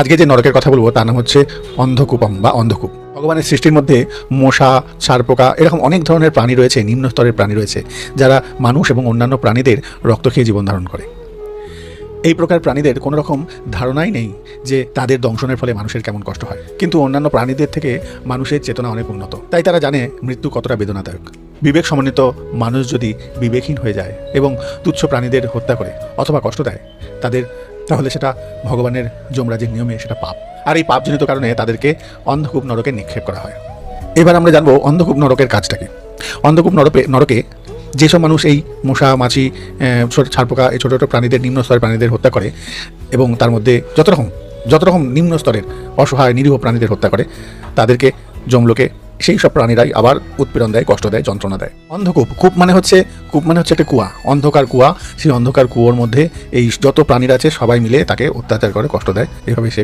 আজকে যে নরকের কথা বলবো তার নাম হচ্ছে অন্ধকূপম বা অন্ধকূপ। ভগবানের সৃষ্টির মধ্যে মশা, ছারপোকা এরকম অনেক ধরনের প্রাণী রয়েছে, নিম্ন স্তরের প্রাণী রয়েছে, যারা মানুষ এবং অন্যান্য প্রাণীদের রক্ত খেয়ে জীবন ধারণ করে। এই প্রকার প্রাণীদের কোনো রকম ধারণাই নেই যে তাদের দংশনের ফলে মানুষের কেমন কষ্ট হয়, কিন্তু অন্যান্য প্রাণীদের থেকে মানুষের চেতনা অনেক উন্নত, তাই তারা জানে মৃত্যু কতটা বেদনাদায়ক। বিবেক সমন্বিত মানুষ যদি বিবেকহীন হয়ে যায় এবং তুচ্ছ প্রাণীদের হত্যা করে অথবা কষ্ট দেয় তাহলে সেটা ভগবানের যমরাজের নিয়মে সেটা পাপ, আর এই পাপজনিত কারণে তাদেরকে অন্ধকূপ নরকে নিক্ষেপ করা হয়। এবার আমরা জানবো অন্ধকূপ নরকের কাজটাকে। অন্ধকূপ নরকে যেসব মানুষ এই মশা, মাছি, ছারপোকা, এই ছোটো ছোটো প্রাণীদের, নিম্ন স্তরের প্রাণীদের হত্যা করে এবং তার মধ্যে যত রকম নিম্ন স্তরের অসহায় নিরীহ প্রাণীদের হত্যা করে, তাদেরকে যমলোকে সেই সব প্রাণীরাই আবার উৎপীড়ন দেয়, কষ্ট দেয়, যন্ত্রণা দেয়। অন্ধকূপ, কূপ মানে হচ্ছে একটা কুয়া, অন্ধকার কুয়া। সেই অন্ধকার কুয়োর মধ্যে এই যত প্রাণীরা আছে সবাই মিলে তাকে অত্যাচার করে, কষ্ট দেয়, এভাবে সে